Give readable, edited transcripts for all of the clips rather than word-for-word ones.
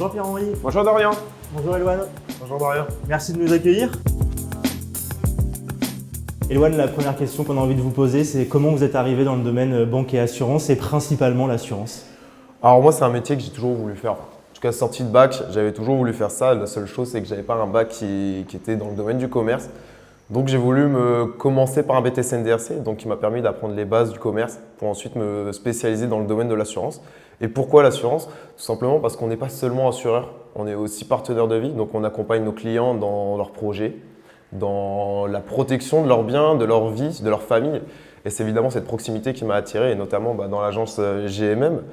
Bonjour Pierre-Henri. Bonjour Dorian. Bonjour Eloane. Bonjour Dorian. Merci de nous accueillir. Eloane, la première question qu'on a envie de vous poser, c'est comment vous êtes arrivé dans le domaine banque et assurance, et principalement l'assurance? Alors moi, c'est un métier que j'ai toujours voulu faire. En tout cas, sorti de bac, j'avais toujours voulu faire ça. La seule chose, c'est que j'avais pas un bac qui était dans le domaine du commerce. Donc j'ai voulu commencer par un BTS NDRC, donc qui m'a permis d'apprendre les bases du commerce pour ensuite me spécialiser dans le domaine de l'assurance. Et pourquoi l'assurance? Tout simplement parce qu'on n'est pas seulement assureur, on est aussi partenaire de vie, donc on accompagne nos clients dans leurs projets, dans la protection de leurs biens, de leur vie, de leur famille. Et c'est évidemment cette proximité qui m'a attiré, et notamment dans l'agence GMM,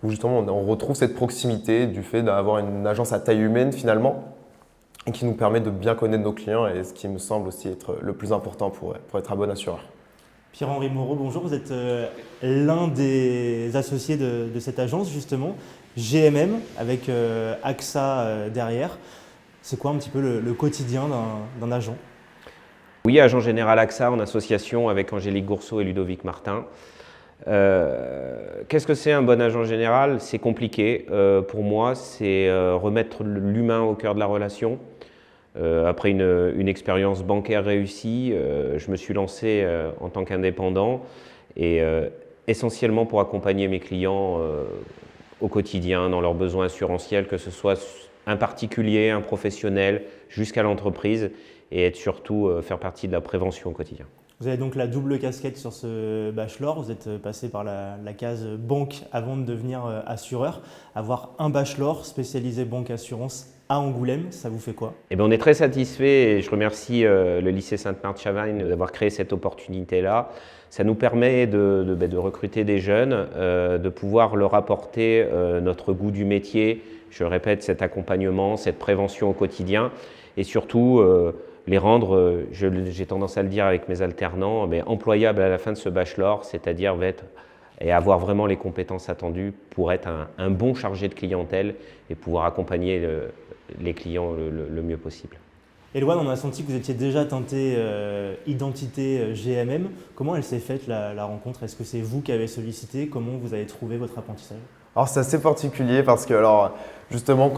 où justement on retrouve cette proximité du fait d'avoir une agence à taille humaine finalement, et qui nous permet de bien connaître nos clients, et ce qui me semble aussi être le plus important pour être un bon assureur. Pierre-Henri Moreau, bonjour. Vous êtes l'un des associés de cette agence justement, GMM, avec AXA derrière. C'est quoi un petit peu le quotidien d'un agent? Oui, agent général AXA en association avec Angélique Gourceau et Ludovic Martin. Qu'est-ce que c'est un bon agent général? C'est compliqué. Pour moi, c'est remettre l'humain au cœur de la relation. Après une expérience bancaire réussie, je me suis lancé en tant qu'indépendant et essentiellement pour accompagner mes clients au quotidien dans leurs besoins assurantiels, que ce soit un particulier, un professionnel, jusqu'à l'entreprise, et être surtout faire partie de la prévention au quotidien. Vous avez donc la double casquette sur ce bachelor. Vous êtes passé par la case banque avant de devenir assureur. Avoir un bachelor spécialisé banque assurance à Angoulême, ça vous fait quoi? Eh bien, on est très satisfait, et je remercie le lycée Sainte-Marthe-Chavagne d'avoir créé cette opportunité-là. Ça nous permet de recruter des jeunes, de pouvoir leur apporter notre goût du métier, je répète, cet accompagnement, cette prévention au quotidien, et surtout les rendre, j'ai tendance à le dire avec mes alternants, mais employables à la fin de ce bachelor, c'est-à-dire et avoir vraiment les compétences attendues pour être un bon chargé de clientèle et pouvoir accompagner les clients le mieux possible. Eloane, on a senti que vous étiez déjà teinté identité GMM. Comment elle s'est faite la rencontre? Est-ce que c'est vous qui avez sollicité? Comment vous avez trouvé votre apprentissage? Alors c'est assez particulier parce que justement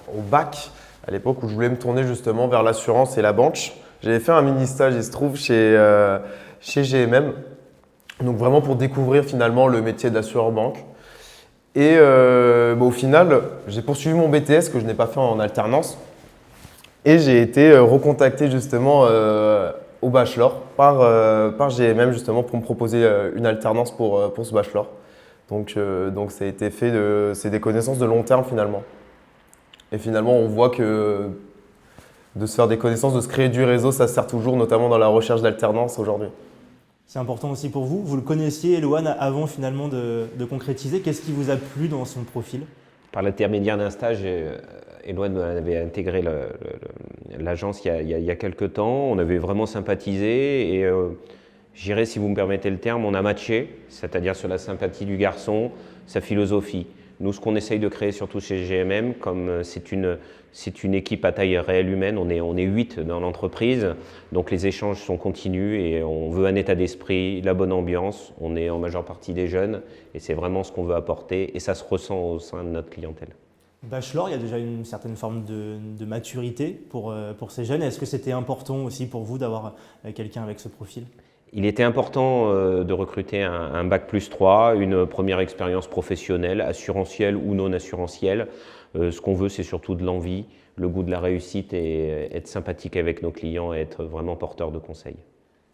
au bac, à l'époque où je voulais me tourner justement vers l'assurance et la banque, j'avais fait un mini stage, il se trouve, chez GMM. Donc vraiment pour découvrir finalement le métier d'assureur banque. Et au final, j'ai poursuivi mon BTS que je n'ai pas fait en alternance. Et j'ai été recontacté justement au bachelor par GMM justement pour me proposer une alternance pour ce bachelor. Donc ça a été fait, c'est des connaissances de long terme finalement. Et finalement, on voit que de se faire des connaissances, de se créer du réseau, ça sert toujours, notamment dans la recherche d'alternance aujourd'hui. C'est important aussi pour vous. Vous le connaissiez, Eloane, avant finalement de concrétiser. Qu'est-ce qui vous a plu dans son profil? Par l'intermédiaire d'un stage, Eloane avait intégré l'agence il y a quelques temps. On avait vraiment sympathisé et j'irais, si vous me permettez le terme, on a matché, c'est-à-dire sur la sympathie du garçon, sa philosophie. Nous, ce qu'on essaye de créer surtout chez GMM, comme c'est une équipe à taille réelle humaine, on est 8 dans l'entreprise, donc les échanges sont continus et on veut un état d'esprit, la bonne ambiance, on est en majeure partie des jeunes et c'est vraiment ce qu'on veut apporter et ça se ressent au sein de notre clientèle. Bachelor, il y a déjà une certaine forme de maturité pour ces jeunes. Est-ce que c'était important aussi pour vous d'avoir quelqu'un avec ce profil? Il était important de recruter un bac plus 3, une première expérience professionnelle, assurantielle ou non assurantielle. Ce qu'on veut, c'est surtout de l'envie, le goût de la réussite et être sympathique avec nos clients et être vraiment porteur de conseils.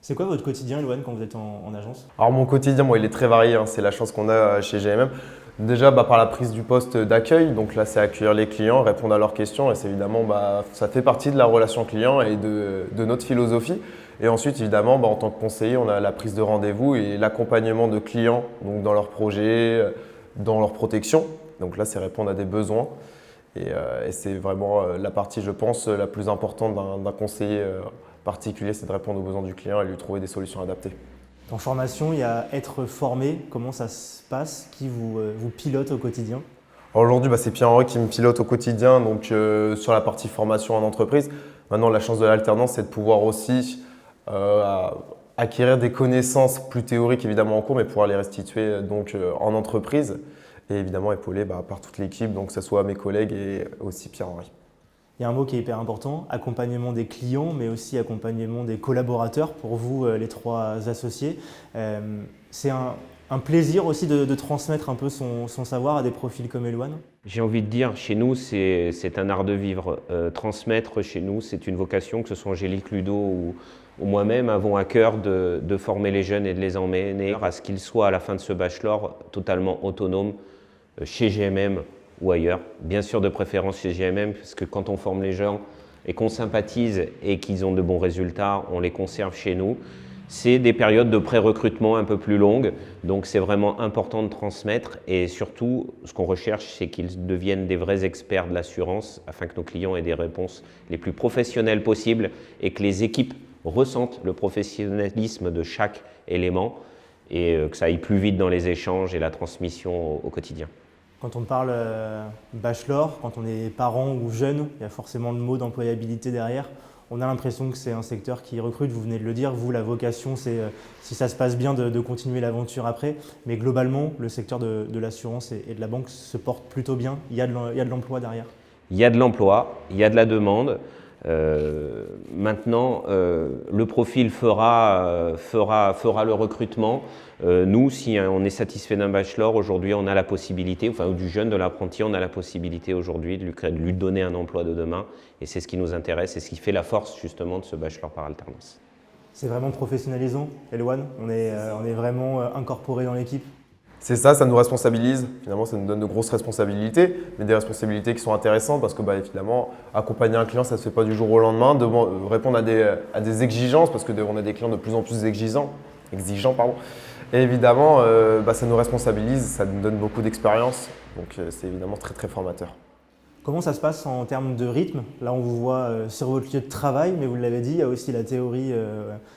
C'est quoi votre quotidien, Eloane, quand vous êtes en agence? Alors mon quotidien, il est très varié, c'est la chance qu'on a chez GMM. Déjà par la prise du poste d'accueil, donc là c'est accueillir les clients, répondre à leurs questions et c'est évidemment ça fait partie de la relation client et de notre philosophie. Et ensuite évidemment en tant que conseiller, on a la prise de rendez-vous et l'accompagnement de clients donc dans leurs projets, dans leur protection. Donc là c'est répondre à des besoins et c'est vraiment la partie je pense la plus importante d'un conseiller particulier, c'est de répondre aux besoins du client et lui trouver des solutions adaptées. En formation, il y a être formé. Comment ça se passe? Qui vous pilote au quotidien? Aujourd'hui, c'est Pierre-Henri qui me pilote au quotidien donc, sur la partie formation en entreprise. Maintenant, la chance de l'alternance, c'est de pouvoir aussi acquérir des connaissances plus théoriques évidemment en cours, mais pouvoir les restituer donc, en entreprise. et évidemment épaulé par toute l'équipe, donc que ce soit mes collègues et aussi Pierre-Henri. Il y a un mot qui est hyper important, accompagnement des clients, mais aussi accompagnement des collaborateurs pour vous, les 3 associés. C'est un plaisir aussi de transmettre un peu son savoir à des profils comme Elouane. J'ai envie de dire, chez nous, c'est un art de vivre. Transmettre chez nous, c'est une vocation, que ce soit Angélique Ludo ou moi-même, avons à cœur de former les jeunes et de les emmener à ce qu'ils soient à la fin de ce bachelor totalement autonomes chez GMM ou ailleurs. Bien sûr, de préférence chez GMM, parce que quand on forme les gens et qu'on sympathise et qu'ils ont de bons résultats, on les conserve chez nous. C'est des périodes de pré-recrutement un peu plus longues, donc c'est vraiment important de transmettre et surtout, ce qu'on recherche, c'est qu'ils deviennent des vrais experts de l'assurance afin que nos clients aient des réponses les plus professionnelles possibles et que les équipes ressentent le professionnalisme de chaque élément et que ça aille plus vite dans les échanges et la transmission au quotidien. Quand on parle bachelor, quand on est parent ou jeune, il y a forcément le mot d'employabilité derrière. On a l'impression que c'est un secteur qui recrute, vous venez de le dire, vous, la vocation, c'est, si ça se passe bien, de continuer l'aventure après. Mais globalement, le secteur de l'assurance et de la banque se porte plutôt bien. Il y a de l'emploi derrière. Il y a de l'emploi, il y a de la demande. Maintenant, le profil fera le recrutement. Nous, si on est satisfait d'un bachelor, aujourd'hui, on a la possibilité, enfin, ou du jeune, de l'apprenti, on a la possibilité aujourd'hui de lui donner un emploi de demain. Et c'est ce qui nous intéresse et ce qui fait la force, justement, de ce bachelor par alternance. C'est vraiment professionnalisant, Elouane. On est vraiment incorporé dans l'équipe. C'est ça, ça nous responsabilise. Finalement, ça nous donne de grosses responsabilités, mais des responsabilités qui sont intéressantes parce que finalement, accompagner un client, ça ne se fait pas du jour au lendemain. Répondre à des exigences, parce qu'on a des clients de plus en plus exigeants. Et évidemment, ça nous responsabilise, ça nous donne beaucoup d'expérience. Donc, c'est évidemment très, très formateur. Comment ça se passe en termes de rythme? Là, on vous voit sur votre lieu de travail, mais vous l'avez dit, il y a aussi la théorie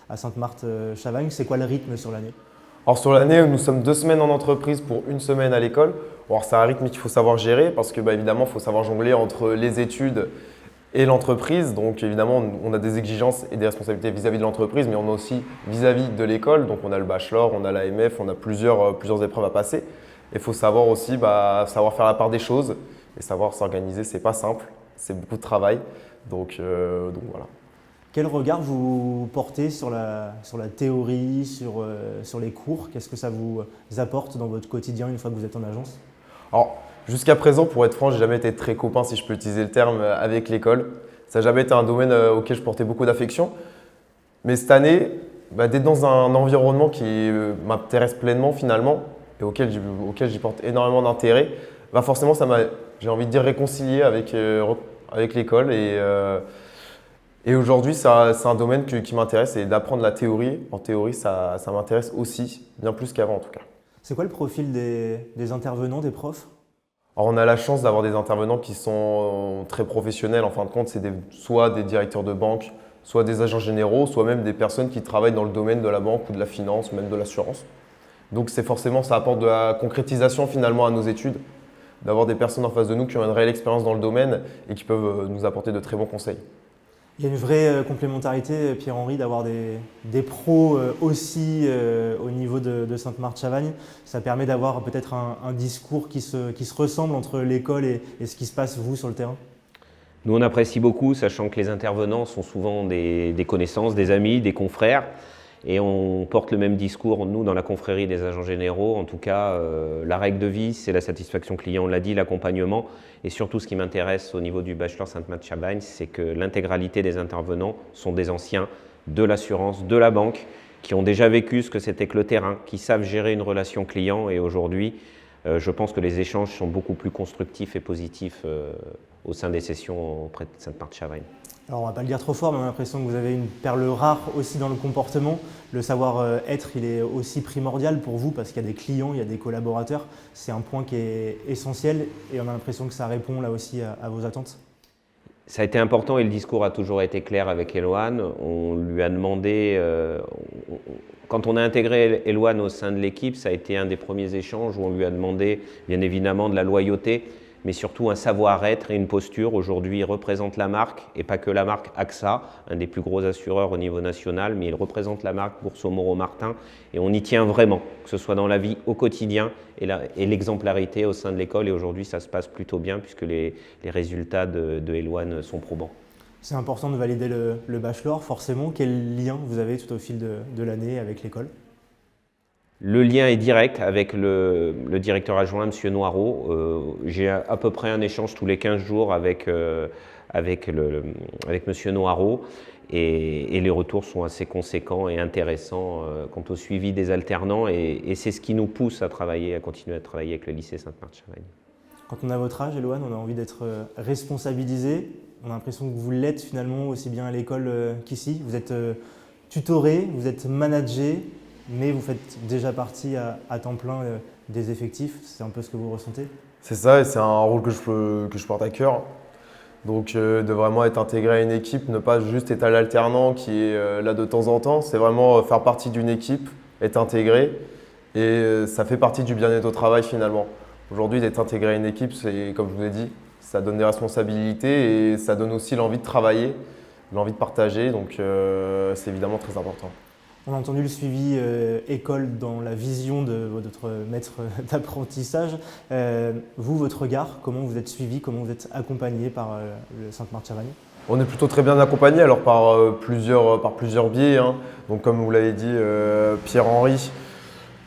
à Sainte-Marthe-Chavagne. C'est quoi le rythme sur l'année? Alors sur l'année, nous sommes 2 semaines en entreprise pour 1 semaine à l'école. Alors c'est un rythme qu'il faut savoir gérer parce que évidemment, il faut savoir jongler entre les études et l'entreprise. Donc évidemment, on a des exigences et des responsabilités vis-à-vis de l'entreprise, mais on a aussi vis-à-vis de l'école. Donc on a le bachelor, on a l'AMF, on a plusieurs épreuves à passer. Et il faut savoir aussi savoir faire la part des choses et savoir s'organiser. C'est pas simple, c'est beaucoup de travail. Donc voilà. Quel regard vous portez sur la théorie, sur les cours? Qu'est-ce que ça vous apporte dans votre quotidien une fois que vous êtes en agence? Alors, jusqu'à présent, pour être franc, j'ai jamais été très copain, si je peux utiliser le terme, avec l'école. Ça n'a jamais été un domaine auquel je portais beaucoup d'affection. Mais cette année, d'être dans un environnement qui m'intéresse pleinement finalement et auquel j'y porte énormément d'intérêt, forcément, ça m'a, j'ai envie de dire, réconcilié avec l'école. Et aujourd'hui, c'est un domaine qui m'intéresse et d'apprendre la théorie. En théorie, ça m'intéresse aussi, bien plus qu'avant en tout cas. C'est quoi le profil des intervenants, des profs? Alors, on a la chance d'avoir des intervenants qui sont très professionnels. En fin de compte, c'est soit des directeurs de banque, soit des agents généraux, soit même des personnes qui travaillent dans le domaine de la banque ou de la finance, même de l'assurance. Donc ça apporte de la concrétisation finalement à nos études, d'avoir des personnes en face de nous qui ont une réelle expérience dans le domaine et qui peuvent nous apporter de très bons conseils. Il y a une vraie complémentarité, Pierre-Henri, d'avoir des pros aussi au niveau de Sainte-Marthe-Chavagne. Ça permet d'avoir peut-être un discours qui se ressemble entre l'école et ce qui se passe, vous, sur le terrain. Nous, on apprécie beaucoup, sachant que les intervenants sont souvent des connaissances, des amis, des confrères. Et on porte le même discours, nous, dans la confrérie des agents généraux. En tout cas, la règle de vie, c'est la satisfaction client, on l'a dit, l'accompagnement. Et surtout, ce qui m'intéresse au niveau du bachelor Sainte-Marthe-Chavagne, c'est que l'intégralité des intervenants sont des anciens de l'assurance, de la banque, qui ont déjà vécu ce que c'était que le terrain, qui savent gérer une relation client. Et aujourd'hui, je pense que les échanges sont beaucoup plus constructifs et positifs au sein des sessions auprès de Sainte-Marthe-Chavagne. Alors on ne va pas le dire trop fort, mais on a l'impression que vous avez une perle rare aussi dans le comportement. Le savoir-être, il est aussi primordial pour vous parce qu'il y a des clients, il y a des collaborateurs. C'est un point qui est essentiel et on a l'impression que ça répond là aussi à vos attentes. Ça a été important et le discours a toujours été clair avec Elouane. On lui a demandé, quand on a intégré Elouane au sein de l'équipe, ça a été un des premiers échanges où on lui a demandé bien évidemment de la loyauté, mais surtout un savoir-être et une posture. Aujourd'hui, il représente la marque, et pas que la marque AXA, un des plus gros assureurs au niveau national, mais il représente la marque Boursorama-Martin, et on y tient vraiment, que ce soit dans la vie au quotidien et l'exemplarité au sein de l'école. Et aujourd'hui, ça se passe plutôt bien puisque les résultats de Eloane sont probants. C'est important de valider le bachelor, forcément. Quel lien vous avez tout au fil de l'année avec l'école? Le lien est direct avec le directeur adjoint, M. Noireau. J'ai à peu près un échange tous les 15 jours avec M. Noireau, et les retours sont assez conséquents et intéressants quant au suivi des alternants, et c'est ce qui nous pousse à continuer à travailler avec le lycée Sainte-Marthe-Chavagne. Quand on a votre âge, Eloane, on a envie d'être responsabilisé. On a l'impression que vous l'êtes finalement aussi bien à l'école qu'ici. Vous êtes tutoré, vous êtes managé, mais vous faites déjà partie à temps plein des effectifs. C'est un peu ce que vous ressentez? C'est ça, et c'est un rôle que je porte à cœur. Donc de vraiment être intégré à une équipe, ne pas juste être à l'alternant qui est là de temps en temps, c'est vraiment faire partie d'une équipe, être intégré, et ça fait partie du bien-être au travail finalement. Aujourd'hui, d'être intégré à une équipe, c'est comme je vous l'ai dit, ça donne des responsabilités et ça donne aussi l'envie de travailler, l'envie de partager, donc c'est évidemment très important. On a entendu le suivi école dans la vision de votre maître d'apprentissage. Vous, votre regard, comment vous êtes suivi, comment vous êtes accompagné par le Sainte-Marthe-Chavagne? On est plutôt très bien accompagné, alors par plusieurs biais, hein. Donc comme vous l'avez dit, Pierre-Henri,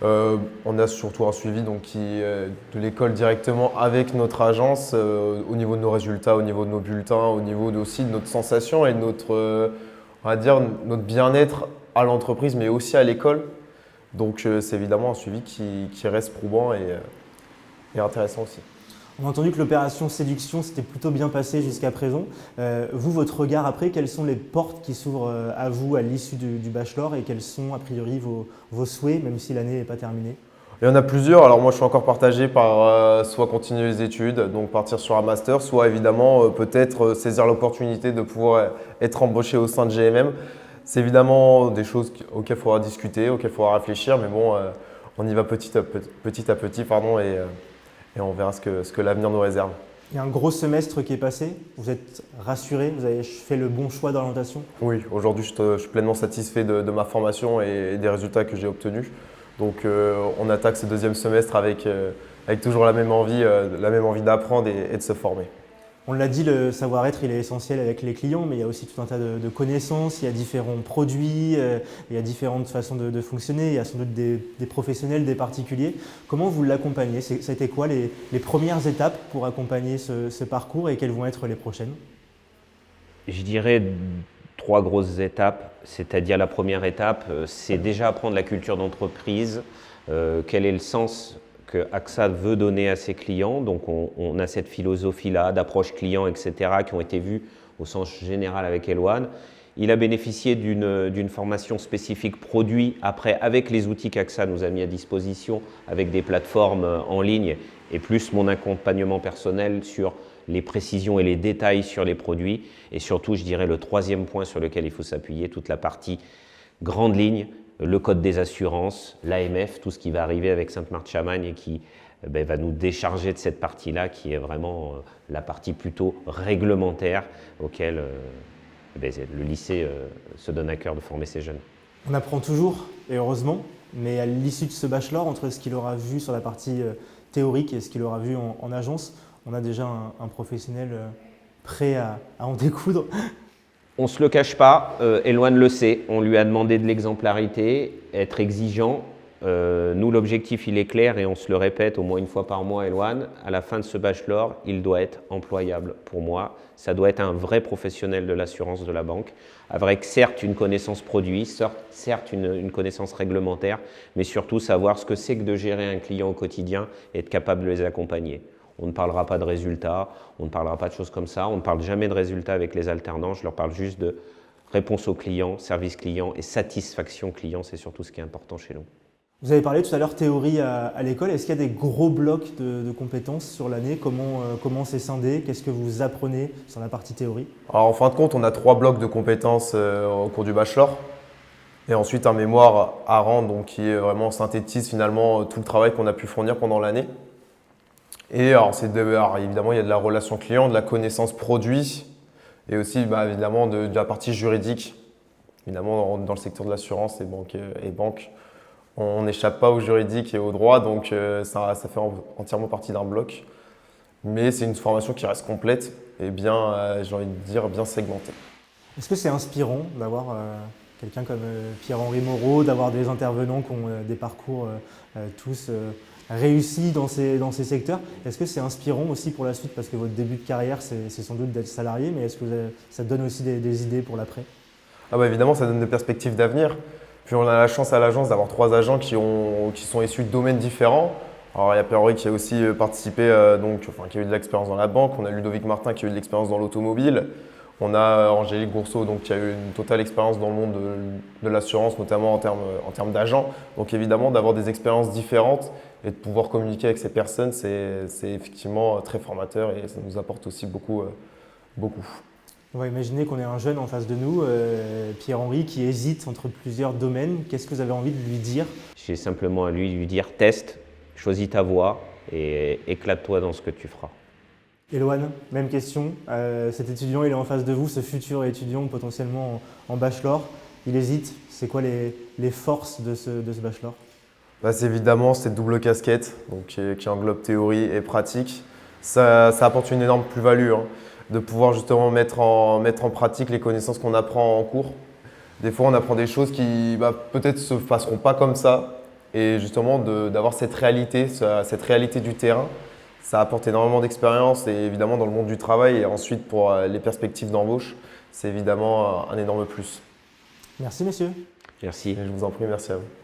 on a surtout un suivi de l'école directement avec notre agence au niveau de nos résultats, au niveau de nos bulletins, au niveau aussi de notre sensation et de notre bien-être à l'entreprise, mais aussi à l'école. Donc c'est évidemment un suivi qui reste probant et intéressant aussi. On a entendu que l'opération séduction s'était plutôt bien passée jusqu'à présent. Vous, votre regard après, quelles sont les portes qui s'ouvrent à vous à l'issue du bachelor, et quels sont a priori vos souhaits, même si l'année n'est pas terminée? Il y en a plusieurs. Alors moi, je suis encore partagé par soit continuer les études, donc partir sur un master, soit évidemment peut-être saisir l'opportunité de pouvoir être embauché au sein de GMM. C'est évidemment des choses auxquelles il faudra discuter, auxquelles il faudra réfléchir, mais bon, on y va petit à petit, et on verra ce que l'avenir nous réserve. Il y a un gros semestre qui est passé. Vous êtes rassuré? Vous avez fait le bon choix d'orientation? Oui, aujourd'hui, je suis pleinement satisfait de ma formation et des résultats que j'ai obtenus. Donc, on attaque ce deuxième semestre avec toujours la même envie d'apprendre et de se former. On l'a dit, le savoir-être, il est essentiel avec les clients, mais il y a aussi tout un tas de connaissances, il y a différents produits, il y a différentes façons de fonctionner, il y a sans doute des professionnels, des particuliers. Comment vous l'accompagnez? Ça a été quoi les premières étapes pour accompagner ce parcours, et quelles vont être les prochaines? Je dirais 3 grosses étapes, c'est-à-dire la première étape, c'est déjà apprendre la culture d'entreprise, quel est le sens que AXA veut donner à ses clients. Donc on a cette philosophie-là d'approche client, etc., qui ont été vues au sens général avec Eloane. Il a bénéficié d'une formation spécifique produit après, avec les outils qu'AXA nous a mis à disposition, avec des plateformes en ligne, et plus mon accompagnement personnel sur les précisions et les détails sur les produits. Et surtout, je dirais le troisième point sur lequel il faut s'appuyer, toute la partie grande ligne, le code des assurances, l'AMF, tout ce qui va arriver avec Sainte-Marthe-Chavagne et qui va nous décharger de cette partie-là, qui est vraiment la partie plutôt réglementaire auquel le lycée se donne à cœur de former ses jeunes. On apprend toujours, et heureusement, mais à l'issue de ce bachelor, entre ce qu'il aura vu sur la partie théorique et ce qu'il aura vu en agence, on a déjà un professionnel prêt à en découdre. On ne se le cache pas, Eloane le sait, on lui a demandé de l'exemplarité, être exigeant. Nous, l'objectif, il est clair et on se le répète au moins une fois par mois, Eloane. À la fin de ce bachelor, il doit être employable pour moi. Ça doit être un vrai professionnel de l'assurance de la banque, avec certes une connaissance produit, certes une connaissance réglementaire, mais surtout savoir ce que c'est que de gérer un client au quotidien et être capable de les accompagner. On ne parlera pas de résultats, on ne parlera pas de choses comme ça, on ne parle jamais de résultats avec les alternants, je leur parle juste de réponse au client, service client et satisfaction client, c'est surtout ce qui est important chez nous. Vous avez parlé tout à l'heure théorie à l'école. Est-ce qu'il y a des gros blocs de compétences sur l'année? Comment c'est scindé? Qu'est-ce que vous apprenez sur la partie théorie? Alors en fin de compte, on a 3 blocs de compétences au cours du bachelor. Et ensuite un mémoire à rendre, donc qui est vraiment synthétise finalement tout le travail qu'on a pu fournir pendant l'année. Et alors, évidemment, il y a de la relation client, de la connaissance produit et aussi évidemment de la partie juridique. Évidemment, dans le secteur de l'assurance et banque, on n'échappe pas au juridique et au droit, donc ça fait entièrement partie d'un bloc. Mais c'est une formation qui reste complète et bien, j'ai envie de dire, bien segmentée. Est-ce que c'est inspirant d'avoir quelqu'un comme Pierre-Henri Moreau, d'avoir des intervenants qui ont des parcours tous réussis dans ces secteurs? Est-ce que c'est inspirant aussi pour la suite? Parce que votre début de carrière, c'est sans doute d'être salarié, mais est-ce que ça donne aussi des idées pour l'après? Évidemment, ça donne des perspectives d'avenir. Puis on a la chance à l'agence d'avoir 3 agents qui sont issus de domaines différents. Alors il y a Pierre-Henri qui a aussi participé, qui a eu de l'expérience dans la banque. On a Ludovic Martin qui a eu de l'expérience dans l'automobile. On a Angélique Gourceau qui a eu une totale expérience dans le monde de l'assurance, notamment en termes d'agents. Donc évidemment, d'avoir des expériences différentes et de pouvoir communiquer avec ces personnes, c'est effectivement très formateur et ça nous apporte aussi beaucoup. On va imaginer qu'on ait un jeune en face de nous, Pierre-Henri, qui hésite entre plusieurs domaines. Qu'est-ce que vous avez envie de lui dire? J'ai simplement à lui dire teste, choisis ta voie et éclate-toi dans ce que tu feras. Éloane, même question. Cet étudiant, il est en face de vous, ce futur étudiant potentiellement en bachelor. Il hésite. C'est quoi les forces de ce bachelor? C'est évidemment cette double casquette qui englobe théorie et pratique. Ça apporte une énorme plus-value, de pouvoir justement mettre en pratique les connaissances qu'on apprend en cours. Des fois, on apprend des choses qui peut-être ne se passeront pas comme ça. Et justement, d'avoir cette réalité du terrain, ça apporte énormément d'expérience et évidemment dans le monde du travail. Et ensuite, pour les perspectives d'embauche, c'est évidemment un énorme plus. Merci, messieurs. Merci. Et je vous en prie, merci à vous.